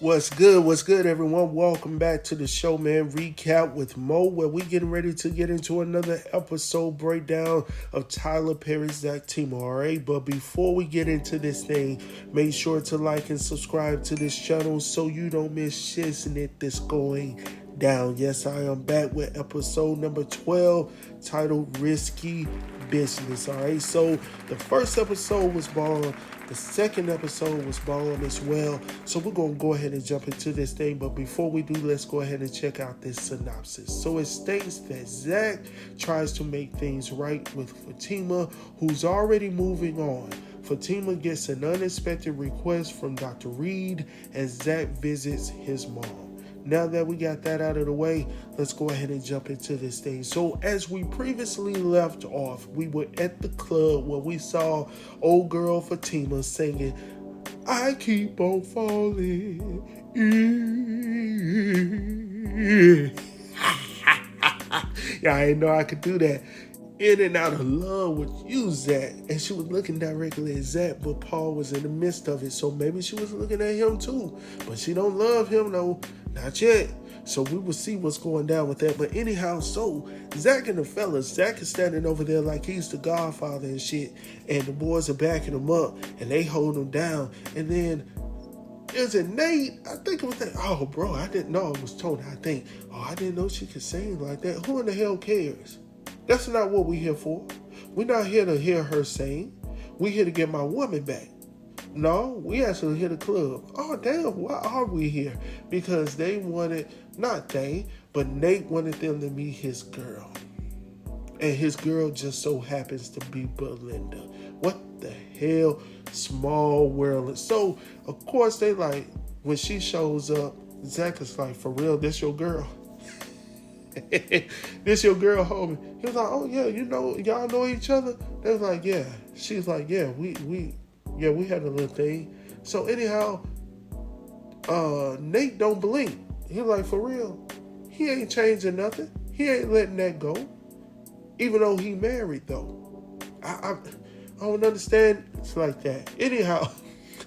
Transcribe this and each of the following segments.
What's good, everyone? Welcome back to the show, man. Recap with Mo, where we getting ready to get into another episode breakdown of Tyler Perry's Zatima, all right? But before we get into this thing, make sure to like and subscribe to this channel so you don't miss shiznit that's going down. Yes, I am back with episode number 12, titled Risky Business, all right? So the first episode was bomb. The second episode was bomb as well. So we're going to go ahead and jump into this thing. But before we do, let's go ahead and check out this synopsis. So it states that Zach tries to make things right with Fatima, who's already moving on. Fatima gets an unexpected request from Dr. Reed as Zach visits his mom. Now that we got that out of the way, let's go ahead and jump into this thing. So as we previously left off, we were at the club where we saw old girl Fatima singing, "I keep on falling." Yeah, I didn't know I could do that. In and out of love with you, Zach. And she was looking directly at Zach, but Paul was in the midst of it. So maybe she was looking at him too. But she don't love him, no. Not yet. So we will see what's going down with that. But anyhow, so Zach and the fellas, Zach is standing over there like he's the godfather and shit. And the boys are backing him up and they hold him down. And then is it Nate? I think it was that. Oh, bro, I didn't know it was Tony. I think, I didn't know she could sing like that. Who in the hell cares? That's not what we're here for. We're not here to hear her sing. We're here to get my woman back. No, we actually hit a club. Oh, damn, why are we here? Because they wanted, not they, but Nate wanted them to meet his girl. And his girl just so happens to be Belinda. What the hell? Small world. So, of course, they like, when she shows up, Zach is like, for real, this your girl? This your girl, homie? He was like, oh, yeah, y'all know each other? They was like, yeah. She's like, yeah, we had a little thing. So anyhow, Nate don't blink. He like, for real, he ain't changing nothing. He ain't letting that go. Even though he married though. I don't understand. It's like that. Anyhow,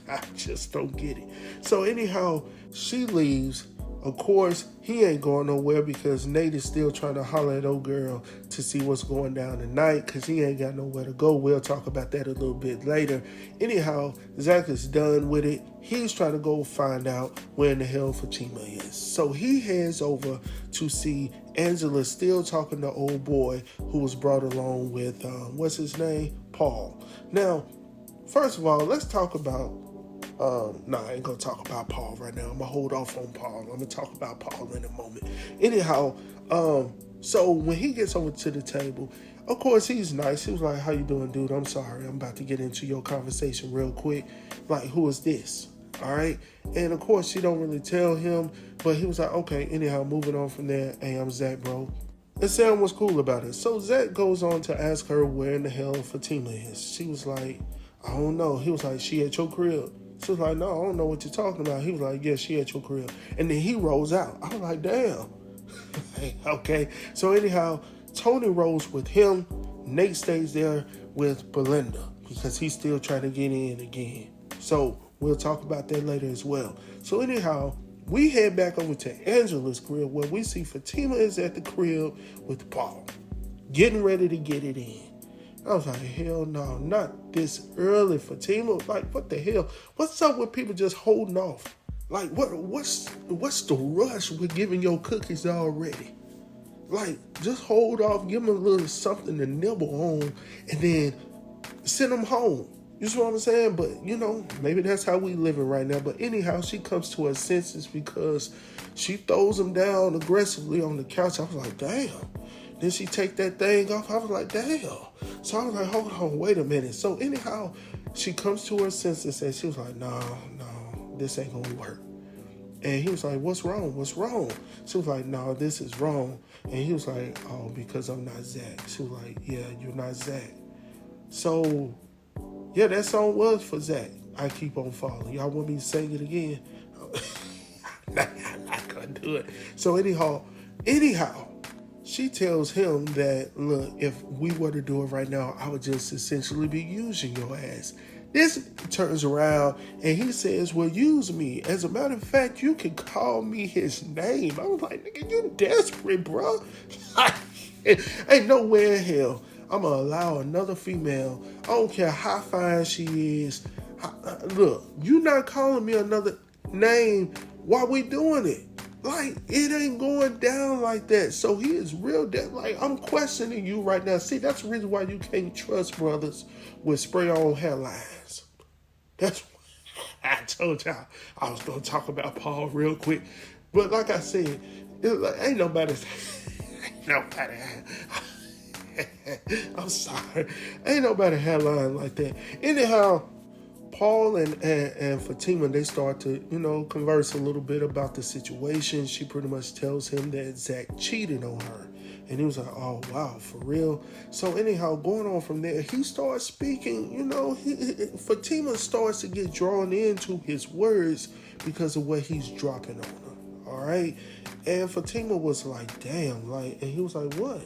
I just don't get it. So anyhow, she leaves. Of course, he ain't going nowhere because Nate is still trying to holler at old girl to see what's going down tonight because he ain't got nowhere to go. We'll talk about that a little bit later. Anyhow, Zach is done with it. He's trying to go find out where in the hell Fatima is. So he heads over to see Angela still talking to old boy who was brought along with, what's his name? Paul. Now, first of all, let's talk about I ain't gonna talk about Paul right now. I'm gonna hold off on Paul. I'm gonna talk about Paul in a moment. Anyhow, so when he gets over to the table, of course he's nice. He was like, "How you doing, dude? I'm sorry. I'm about to get into your conversation real quick. Like, who is this? All right." And of course she don't really tell him, but he was like, "Okay." Anyhow, moving on from there. "Hey, I'm Zach, bro." And Sam was cool about it. So Zach goes on to ask her where in the hell Fatima is. She was like, "I don't know." He was like, "She at your crib?" She was like, "No, I don't know what you're talking about." He was like, "Yeah, she at your crib." And then he rolls out. I was like, damn. Okay. So anyhow, Tony rolls with him. Nate stays there with Belinda because he's still trying to get in again. So we'll talk about that later as well. So anyhow, we head back over to Angela's crib where we see Fatima is at the crib with Paul, getting ready to get it in. I was like, hell no, not this early, Fatima. Like, what the hell? What's up with people just holding off? Like, what's the rush with giving your cookies already? Like, just hold off, give them a little something to nibble on, and then send them home. You see what I'm saying? But, maybe that's how we living right now. But anyhow, she comes to her senses because she throws them down aggressively on the couch. I was like, damn. Then she take that thing off. I was like, damn. So I was like, hold on, wait a minute. So anyhow, she comes to her senses and she was like, no, this ain't gonna work. And he was like, what's wrong? What's wrong? She was like, no, this is wrong. And he was like, oh, because I'm not Zach. She was like, yeah, you're not Zach. So, yeah, that song was for Zach. I Keep on Falling. Y'all want me to sing it again? I'm not gonna do it. So anyhow, she tells him that, look, if we were to do it right now, I would just essentially be using your ass. This turns around and he says, well, use me. As a matter of fact, you can call me his name. I was like, nigga, you desperate, bro. Ain't no way in hell I'm going to allow another female, I don't care how fine she is. Look, you not calling me another name while we doing it. Like, it ain't going down like that. So he is real dead. Like, I'm questioning you right now. See, that's the reason why you can't trust brothers with spray-on hairlines. That's why I told y'all I was going to talk about Paul real quick. But like I said, like, ain't nobody... I'm sorry. Ain't nobody hairline like that. Anyhow, Paul and Fatima, they start to, converse a little bit about the situation. She pretty much tells him that Zach cheated on her. And he was like, oh, wow, for real? So anyhow, going on from there, he starts speaking, Fatima starts to get drawn into his words because of what he's dropping on her, all right? And Fatima was like, damn, and he was like, what?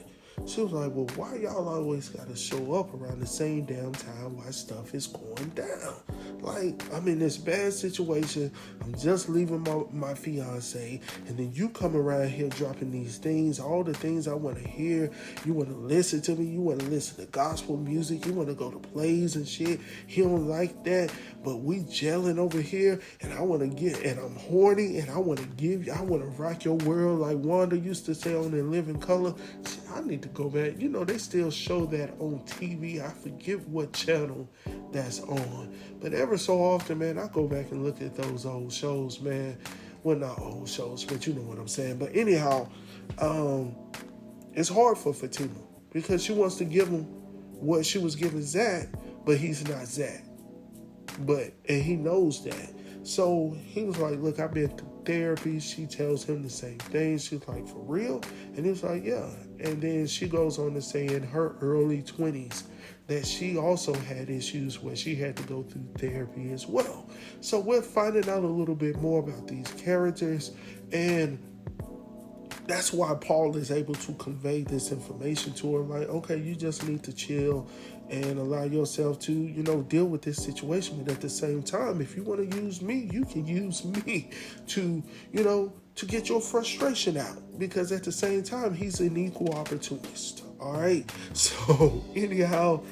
She was like, well, why y'all always got to show up around the same damn time while stuff is going down? Like, I'm in this bad situation. I'm just leaving my fiance. And then you come around here dropping these things, all the things I want to hear. You want to listen to me. You want to listen to gospel music. You want to go to plays and shit. He don't like that. But we gelling over here. And I want to and I'm horny. And I want to rock your world like Wanda used to say on In Living Color. I need to go back. They still show that on TV. I forget what channel that's on. But every so often, man, I go back and look at those old shows, man. Well, not old shows, but you know what I'm saying. But anyhow, it's hard for Fatima because she wants to give him what she was giving Zach, but he's not Zach. And he knows that. So he was like, look, I've been through therapy. She tells him the same thing. She's like, for real? And he was like, yeah. And then she goes on to say in her early 20s that she also had issues where she had to go through therapy as well. So we're finding out a little bit more about these characters, and that's why Paul is able to convey this information to her. Like, okay, you just need to chill and allow yourself to, deal with this situation. But at the same time, if you want to use me, you can use me to, to get your frustration out. Because at the same time, he's an equal opportunist. All right. So anyhow,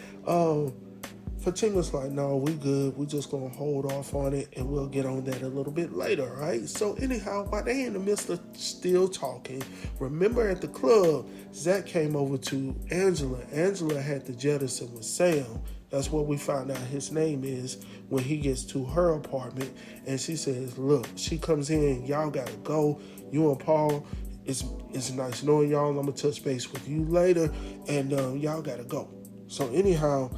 Fatima's like, no, we good. We're just going to hold off on it, and we'll get on that a little bit later, right? So anyhow, while they in the midst of still talking, remember at the club, Zach came over to Angela. Angela had the jettison with Sam. That's what we found out his name is when he gets to her apartment. And she says, look, she comes in, y'all got to go. You and Paul, it's nice knowing y'all. I'm going to touch base with you later, and y'all got to go. So anyhow,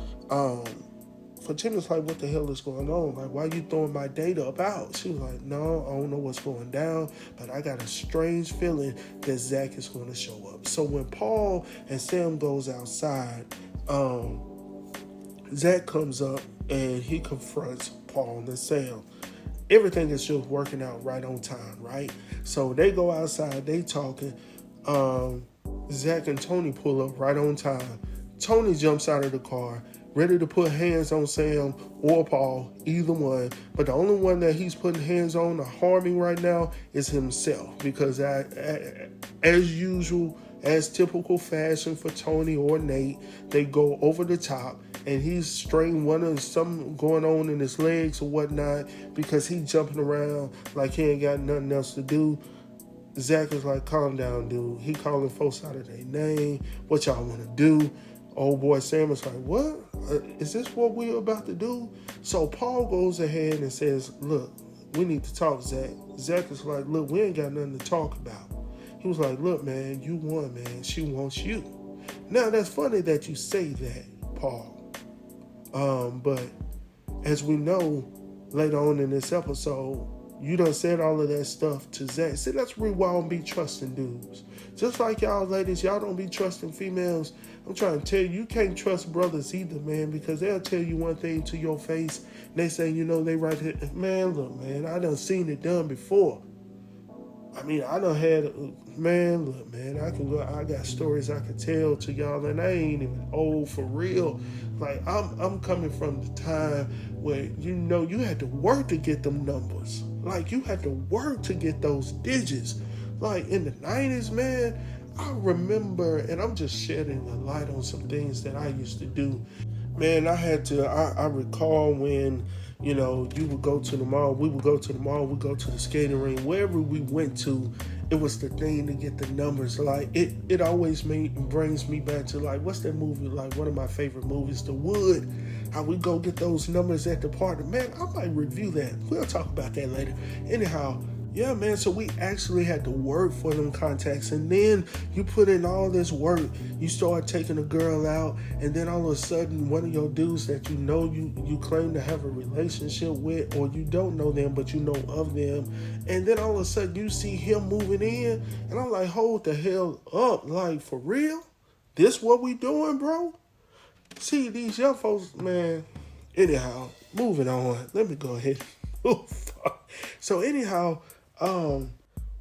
Fatima's like, what the hell is going on? Like, why are you throwing my data about? She was like, no, I don't know what's going down, but I got a strange feeling that Zach is going to show up. So when Paul and Sam goes outside, Zach comes up and he confronts Paul and Sam. Everything is just working out right on time, right? So they go outside, they talking. Zach and Tony pull up right on time. Tony jumps out of the car, ready to put hands on Sam or Paul, either one. But the only one that he's putting hands on or harming right now is himself. Because as usual, as typical fashion for Tony or Nate, they go over the top. And he's straining something going on in his legs or whatnot because he's jumping around like he ain't got nothing else to do. Zach is like, calm down, dude. He calling folks out of their name. What y'all want to do? Old boy Sam is like, what? Is this what we're about to do? So Paul goes ahead and says, look, we need to talk, Zach. Zach is like, look, we ain't got nothing to talk about. He was like, look, man, you won, man. She wants you. Now, that's funny that you say that, Paul. But as we know later on in this episode, you done said all of that stuff to Zach. See, that's why I don't be trusting dudes. Just like y'all ladies, y'all don't be trusting females. I'm trying to tell you, you can't trust brothers either, man, because they'll tell you one thing to your face. And they say, they right here. Man, look, man, I done seen it done before. I mean, I done had, man, look, man, I got stories I can tell to y'all, and I ain't even old for real. Like, I'm coming from the time where, you had to work to get them numbers. Like, you had to work to get those digits. Like, in the 90s, man, I remember, and I'm just shedding a light on some things that I used to do. Man, I recall when, you would go to the mall, we would go to the mall, we'd go to the skating ring, wherever we went to, it was the thing to get the numbers. Like, it always brings me back to, like, what's that movie, like, one of my favorite movies, The Wood, how we go get those numbers at the party. Man, I might review that. We'll talk about that later. Anyhow, yeah, man, so we actually had to work for them contacts, and then you put in all this work, you start taking a girl out, and then all of a sudden, one of your dudes that you claim to have a relationship with, or you don't know them, but you know of them, and then all of a sudden, you see him moving in, and I'm like, hold the hell up, like, for real? This what we doing, bro? See, these young folks, man, anyhow, moving on, let me go ahead. So anyhow,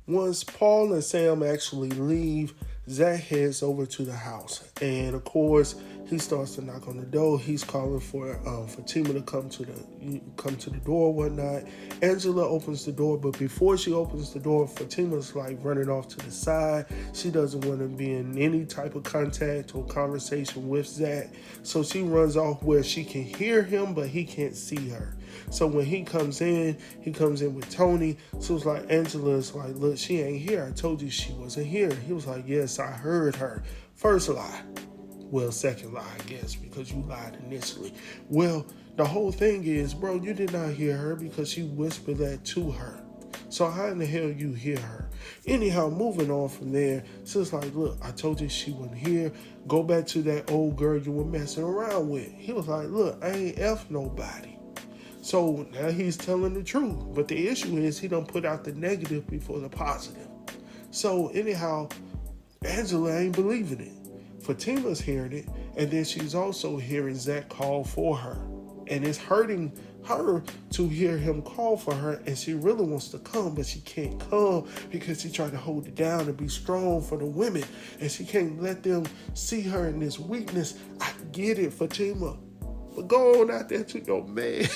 once Paul and Sam actually leave, Zach heads over to the house, and of course he starts to knock on the door. He's calling for Fatima to come to the door, whatnot. Angela opens the door, but before she opens the door, Fatima's like running off to the side. She doesn't want to be in any type of contact or conversation with Zach, so she runs off where she can hear him, but he can't see her. So when he comes in with Tony. So it's like, Angela's like, look, she ain't here. I told you she wasn't here. He was like, yes, I heard her. First lie. Well, second lie, I guess, because you lied initially. Well, the whole thing is, bro, you did not hear her because she whispered that to her. So how in the hell you hear her? Anyhow, moving on from there, so it's like, look, I told you she wasn't here. Go back to that old girl you were messing around with. He was like, look, I ain't F nobody. So now he's telling the truth. But the issue is he don't put out the negative before the positive. So anyhow, Angela ain't believing it. Fatima's hearing it, and then she's also hearing Zach call for her. And it's hurting her to hear him call for her, and she really wants to come, but she can't come because she tried to hold it down and be strong for the women, and she can't let them see her in this weakness. I get it, Fatima. But go on out there to your man.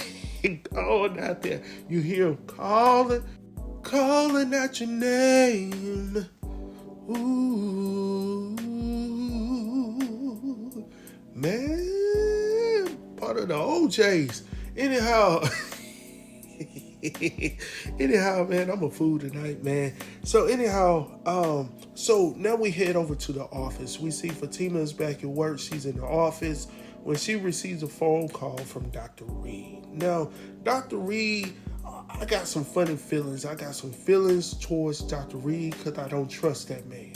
Go on out there. You hear him calling out your name. Ooh, man, part of the OJs. Anyhow, man, I'm a fool tonight, man. So anyhow, so now we head over to the office. We see Fatima's back at work. She's in the office when she receives a phone call from Dr. Reed. Now, Dr. Reed, I got some funny feelings. I got some feelings towards Dr. Reed because I don't trust that man.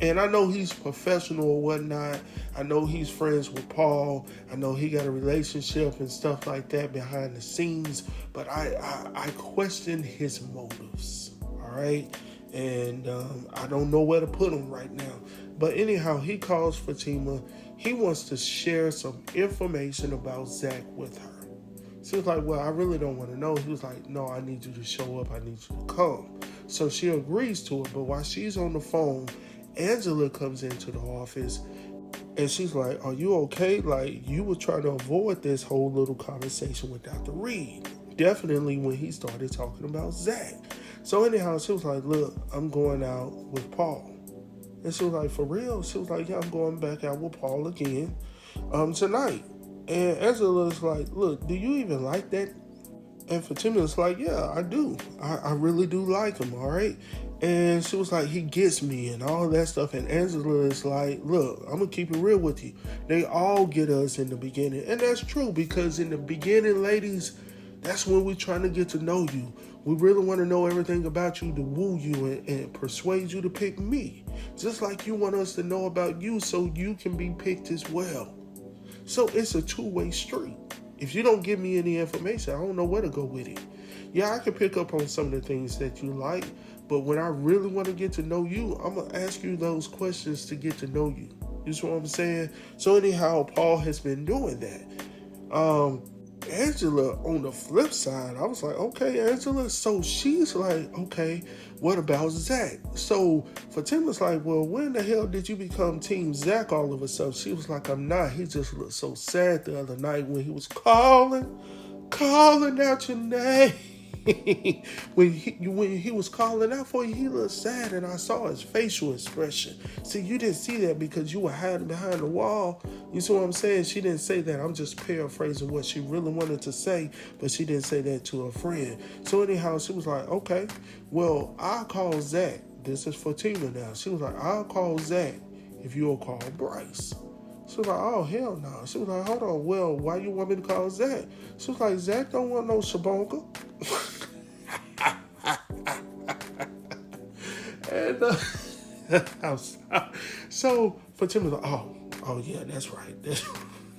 And I know he's professional or whatnot. I know he's friends with Paul. I know he got a relationship and stuff like that behind the scenes. But I question his motives, all right? And I don't know where to put him right now. But anyhow, he calls Fatima. He wants to share some information about Zach with her. She was like, well, I really don't want to know. He was like, no, I need you to show up. I need you to come. So she agrees to it. But while she's on the phone, Angela comes into the office and she's like, are you okay? Like, you were trying to avoid this whole little conversation with Dr. Reed. Definitely when he started talking about Zach. So anyhow, she was like, look, I'm going out with Paul. And she was like, for real? She was like, yeah, I'm going back out with Paul again tonight. And Angela was like, look, do you even like that? And Fatima was like, yeah, I do. I really do like him, all right? And she was like, he gets me and all that stuff. And Angela is like, look, I'm going to keep it real with you. They all get us in the beginning. And that's true because in the beginning, ladies, that's when we're trying to get to know you. We really want to know everything about you to woo you and persuade you to pick me. Just like you want us to know about you so you can be picked as well. So it's a two-way street. If you don't give me any information, I don't know where to go with it. Yeah, I can pick up on some of the things that you like, but when I really want to get to know you, I'm going to ask you those questions to get to know you. You see what I'm saying? So anyhow, Paul has been doing that. Angela, on the flip side, I was like, okay, Angela. So she's like, okay, what about Zach? So Fatima's like, well, when the hell did you become Team Zach all of a sudden? She was like, I'm not. He just looked so sad the other night when he was calling out your name. when he was calling out for you, he looked sad, and I saw his facial expression. See, you didn't see that because you were hiding behind the wall. You see what I'm saying? She didn't say that. I'm just paraphrasing what she really wanted to say, but she didn't say that to her friend. So anyhow, she was like, okay, well, I'll call Zach. This is Fatima now. She was like, I'll call Zach if you'll call Bryce. She was like, oh, hell no. She was like, hold on, well, why you want me to call Zach? She was like, Zach don't want no Shabonka. And so Fatima was like, oh yeah, that's right.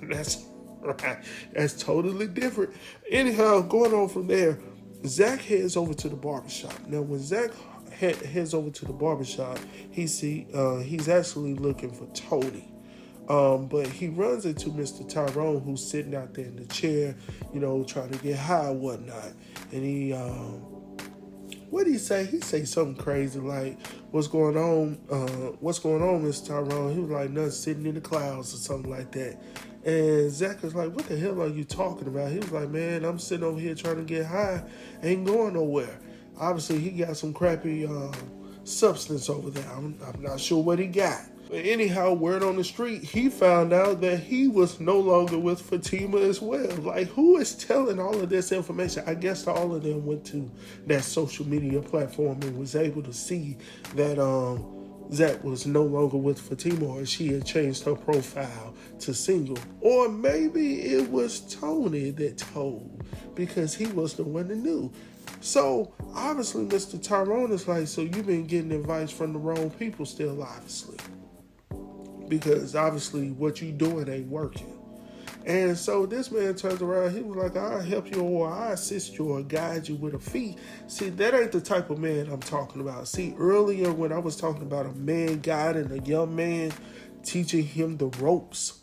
That's right. That's totally different. Anyhow, going on from there, Zach heads over to the barbershop. Now, when Zach heads over to the barbershop, he's actually looking for Tony. But he runs into Mr. Tyrone, who's sitting out there in the chair, trying to get high and whatnot. And he, what did he say? He say something crazy like, what's going on, Mr. Tyrone? He was like, nothing, sitting in the clouds or something like that. And Zach was like, what the hell are you talking about? He was like, man, I'm sitting over here trying to get high. Ain't going nowhere. Obviously, he got some crappy substance over there. I'm not sure what he got. But anyhow, word on the street, he found out that he was no longer with Fatima as well. Like, who is telling all of this information? I guess all of them went to that social media platform and was able to see that Zach was no longer with Fatima, or she had changed her profile to single. Or maybe it was Tony that told, because he was the one that knew. So, obviously, Mr. Tyrone is like, so you've been getting advice from the wrong people still, obviously. Because, obviously, what you doing ain't working. And so this man turns around, he was like, I'll help you, or I'll assist you, or guide you with a fee. See, that ain't the type of man I'm talking about. See, earlier when I was talking about a man guiding a young man, teaching him the ropes,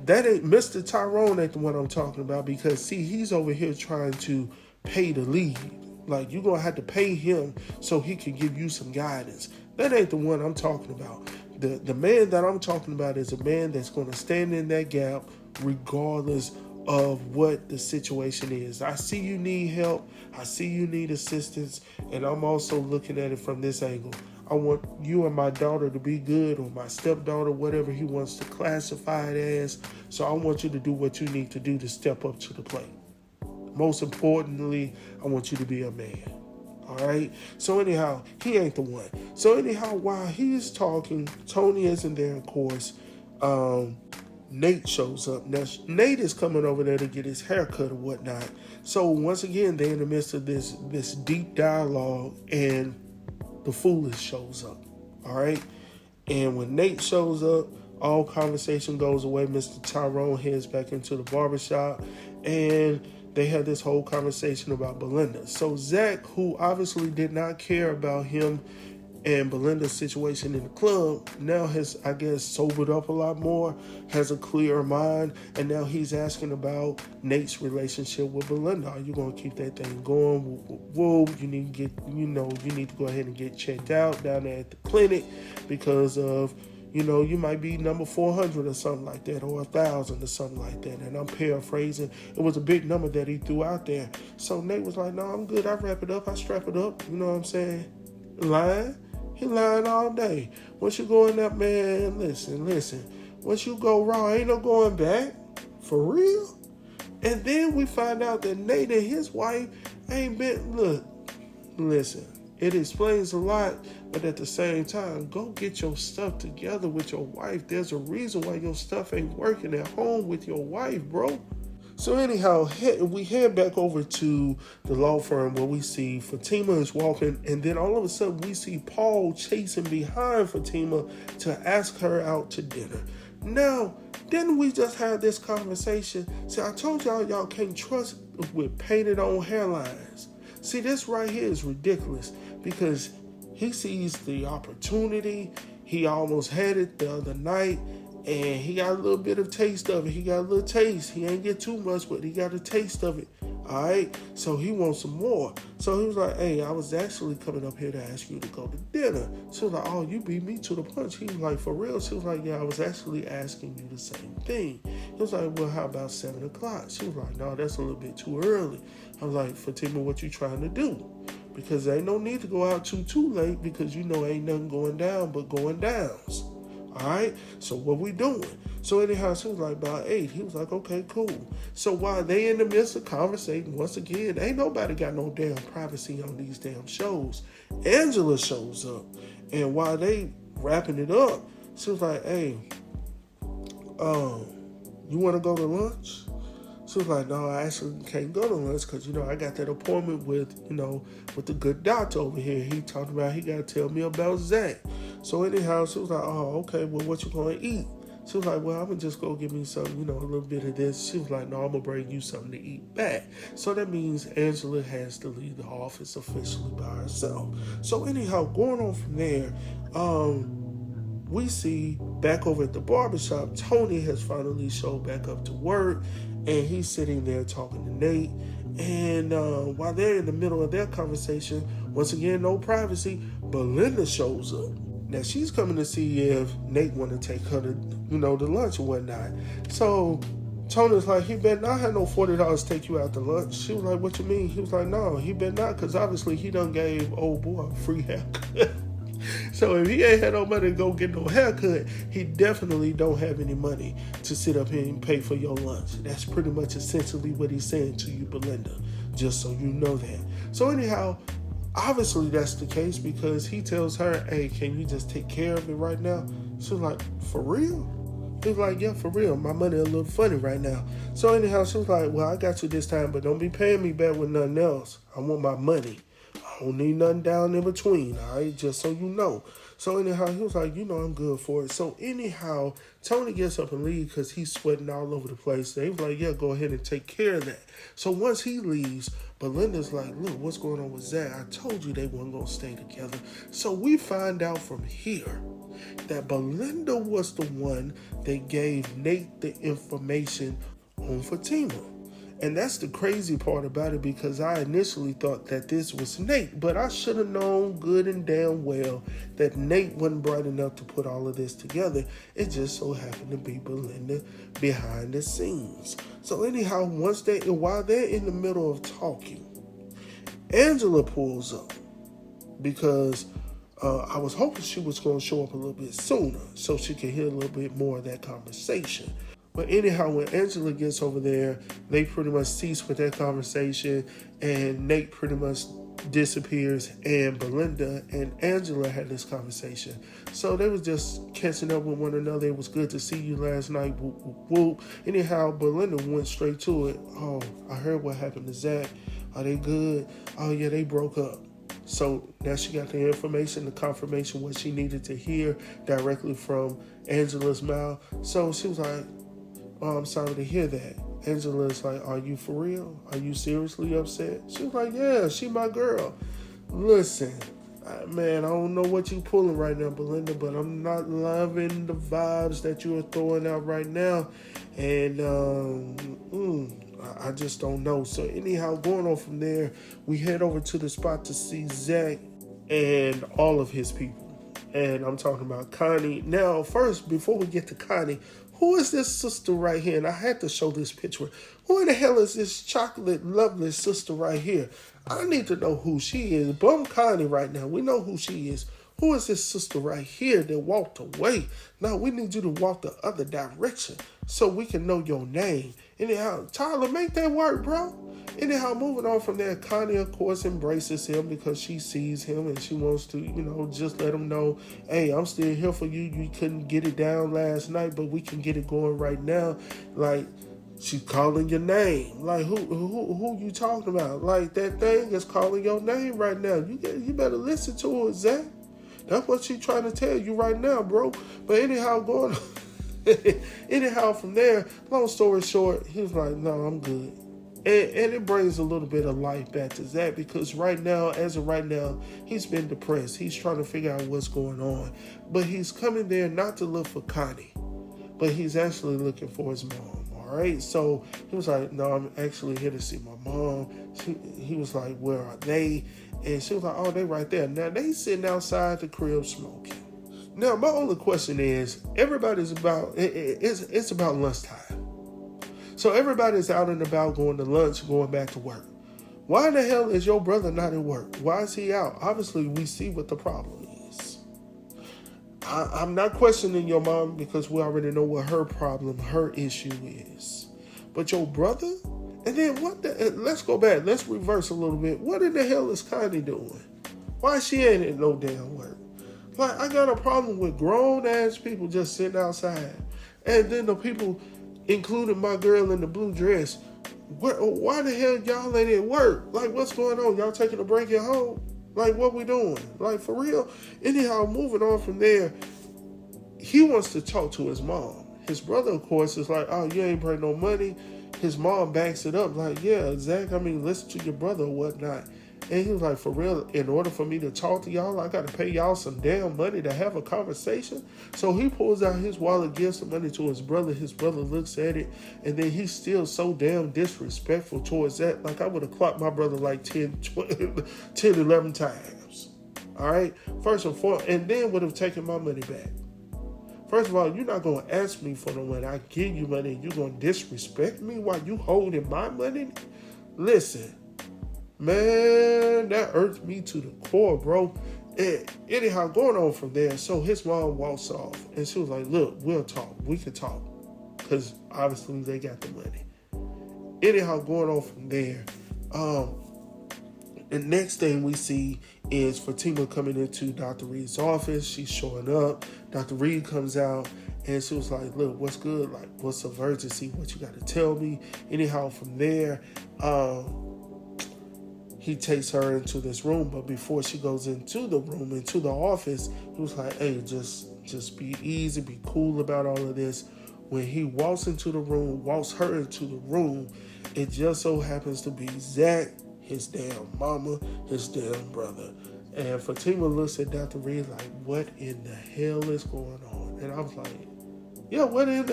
that ain't, Mr. Tyrone ain't the one I'm talking about, because, see, he's over here trying to pay the lead. Like, you're going to have to pay him so he can give you some guidance. That ain't the one I'm talking about. The man that I'm talking about is a man that's going to stand in that gap regardless of what the situation is. I see you need help. I see you need assistance. And I'm also looking at it from this angle. I want you and my daughter to be good, or my stepdaughter, whatever he wants to classify it as. So I want you to do what you need to do to step up to the plate. Most importantly, I want you to be a man. All right. So anyhow, he ain't the one. So anyhow, while he's talking, Tony isn't there, of course. Nate shows up. Now, Nate is coming over there to get his haircut or whatnot. So once again, they're in the midst of this deep dialogue, and the foolish shows up. All right. And when Nate shows up, all conversation goes away. Mr. Tyrone heads back into the barbershop, and they had this whole conversation about Belinda. So Zach, who obviously did not care about him and Belinda's situation in the club, now has, I guess, sobered up a lot more, has a clearer mind, and now he's asking about Nate's relationship with Belinda. Are you going to keep that thing going? Whoa, you need to go ahead and get checked out down there at the clinic because of, you might be number 400 or something like that, or 1,000 or something like that. And I'm paraphrasing. It was a big number that he threw out there. So Nate was like, no, I'm good. I wrap it up. I strap it up. You know what I'm saying? Lying. He lying all day. Once you go in there, man, listen. Once you go wrong, ain't no going back. For real? And then we find out that Nate and his wife ain't been, listen. It explains a lot, but at the same time, go get your stuff together with your wife. There's a reason why your stuff ain't working at home with your wife, bro. So anyhow, we head back over to the law firm where we see Fatima is walking, and then all of a sudden we see Paul chasing behind Fatima to ask her out to dinner. Now, didn't we just have this conversation? See, I told y'all can't trust with painted on hairlines. See, this right here is ridiculous because he sees the opportunity. He almost had it the other night, And he got a little bit of taste of it. He got a little taste. He ain't get too much, but he got a taste of it. All right? So he wants some more. So he was like, hey, I was actually coming up here to ask you to go to dinner. She was like, oh, you beat me to the punch. He was like, for real? She was like, yeah, I was actually asking you the same thing. He was like, well, how about 7 o'clock? She was like, no, that's a little bit too early. I was like, Fatima, what you trying to do? Because there ain't no need to go out too late because you know ain't nothing going down but going downs. All right, so what we doing? So anyhow, she was like about 8. He was like, okay, cool. So while they in the midst of conversating, once again, ain't nobody got no damn privacy on these damn shows. Angela shows up, and while they wrapping it up, she was like, hey, you want to go to lunch? She was like, no, I actually can't go to lunch because, I got that appointment with the good doctor over here. He talked about he got to tell me about Zach. So anyhow, she was like, oh, okay, well, what you going to eat? She was like, well, I'm going to just go get me some, a little bit of this. She was like, no, I'm going to bring you something to eat back. So that means Angela has to leave the office officially by herself. So anyhow, going on from there, we see back over at the barbershop, Tony has finally showed back up to work, and he's sitting there talking to Nate. And while they're in the middle of their conversation, once again, no privacy, Belinda shows up. Now, she's coming to see if Nate want to take her to, to lunch or whatnot. So Tony's like, he better not have no $40 to take you out to lunch. She was like, what you mean? He was like, no, he better not, because obviously he done gave old boy a free haircut. So if he ain't had no money to go get no haircut, he definitely don't have any money to sit up here and pay for your lunch. That's pretty much essentially what he's saying to you, Belinda, just so you know that. So anyhow, obviously that's the case because he tells her, hey, can you just take care of it right now? She's like, for real? He's like, yeah, for real. My money a little funny right now. So anyhow, she was like, well, I got you this time, but don't be paying me back with nothing else. I want my money. I don't need nothing down in between, all right? Just so you know. So anyhow, he was like, I'm good for it. So anyhow, Tony gets up and leaves because he's sweating all over the place. They was like, yeah, go ahead and take care of that. So once he leaves, Belinda's like, look, what's going on with Zach? I told you they weren't going to stay together. So we find out from here that Belinda was the one that gave Nate the information on Fatima. And that's the crazy part about it because I initially thought that this was Nate, but I should have known good and damn well that Nate wasn't bright enough to put all of this together. It just so happened to be Belinda behind the scenes. So anyhow, while they're in the middle of talking, Angela pulls up because I was hoping she was going to show up a little bit sooner so she could hear a little bit more of that conversation. But anyhow, when Angela gets over there, they pretty much cease with that conversation, and Nate pretty much disappears, and Belinda and Angela had this conversation. So they was just catching up with one another. It was good to see you last night. Whoop, whoop, whoop. Anyhow, Belinda went straight to it. Oh, I heard what happened to Zach. Are they good? Oh, yeah, they broke up. So now she got the information, the confirmation, what she needed to hear directly from Angela's mouth. So she was like, oh, I'm sorry to hear that. Angela's like, are you for real? Are you seriously upset? She was like, yeah, she my girl. Listen, man, I don't know what you pulling right now, Belinda, but I'm not loving the vibes that you are throwing out right now. And I just don't know. So anyhow, going on from there, we head over to the spot to see Zach and all of his people. And I'm talking about Connie. Now, first, before we get to Connie, who is this sister right here? And I had to show this picture. Who in the hell is this chocolate, lovely sister right here? I need to know who she is. Bum Connie right now. We know who she is. Who is this sister right here that walked away? Now, we need you to walk the other direction so we can know your name. Anyhow, Tyler, make that work, bro. Anyhow, moving on from there, Connie, of course, embraces him because she sees him and she wants to, just let him know, hey, I'm still here for you. You couldn't get it down last night, but we can get it going right now. Like, she's calling your name. Like, who you talking about? Like, that thing is calling your name right now. You better listen to it, Zach. That's what she's trying to tell you right now, bro. But anyhow, going on. Anyhow, from there, long story short, he was like, no, I'm good. And it brings a little bit of life back to Zach because as of right now, he's been depressed. He's trying to figure out what's going on. But he's coming there not to look for Connie, but he's actually looking for his mom. All right, so he was like, no, I'm actually here to see my mom. He was like, where are they? And she was like, oh, they right there. Now they sitting outside the crib smoking. Now my only question is, everybody's about it's about lunchtime, so everybody's out and about, going to lunch, going back to work. Why the hell is your brother not at work? Why is he out? Obviously, we see what the problem is. I'm not questioning your mom, because we already know what her problem, her issue is. But your brother? And then let's go back. Let's reverse a little bit. What in the hell is Connie doing? Why she ain't at no damn work? Like, I got a problem with grown-ass people just sitting outside. And then the people, including my girl in the blue dress, why the hell y'all ain't at work? Like, what's going on? Y'all taking a break at home? Like, what we doing? Like, for real? Anyhow, moving on from there, he wants to talk to his mom. His brother, of course, is like, oh, you ain't bring no money. His mom backs it up like, yeah, Zach, listen to your brother or whatnot. And he was like, for real, in order for me to talk to y'all, I got to pay y'all some damn money to have a conversation. So he pulls out his wallet, gives some money to his brother. His brother looks at it, and then he's still so damn disrespectful towards that. Like, I would have clocked my brother like 10, 11 times. All right? First and foremost, and then would have taken my money back. First of all, you're not going to ask me for the money. I give you money, and you're going to disrespect me while you holding my money? Listen. Man, that irked me to the core, bro. And anyhow, going on from there, so his mom walks off, and she was like, look, we'll talk. We can talk. Because obviously they got the money. Anyhow, going on from there, the next thing we see is Fatima coming into Dr. Reed's office. She's showing up. Dr. Reed comes out, and she was like, look, what's good? Like, what's the emergency? What you got to tell me? Anyhow, from there, he takes her into this room, but before she goes into the room, into the office, he was like, hey, just be easy, be cool about all of this. When he walks into the room, walks her into the room, it just so happens to be Zach, his damn mama, his damn brother. And Fatima looks at Dr. Reed like, what in the hell is going on? And I was like, yeah, what in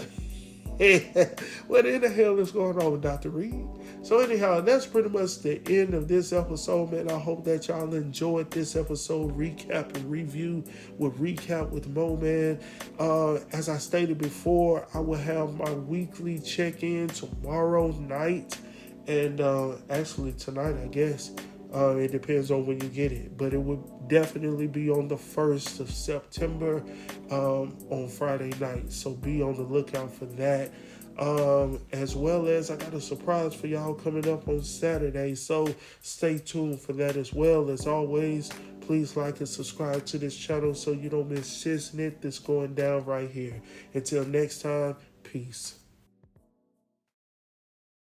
the hell is going on with Dr. Reed? So anyhow, that's pretty much the end of this episode, man. I hope that y'all enjoyed this episode recap and review with Mo, man. As I stated before, I will have my weekly check-in tomorrow night. And actually tonight, I guess. It depends on when you get it. But it would definitely be on the 1st of September on Friday night. So be on the lookout for that. As well as I got a surprise for y'all coming up on Saturday. So stay tuned for that as well. As always, please like and subscribe to this channel so you don't miss Shiznit that's going down right here. Until next time, peace.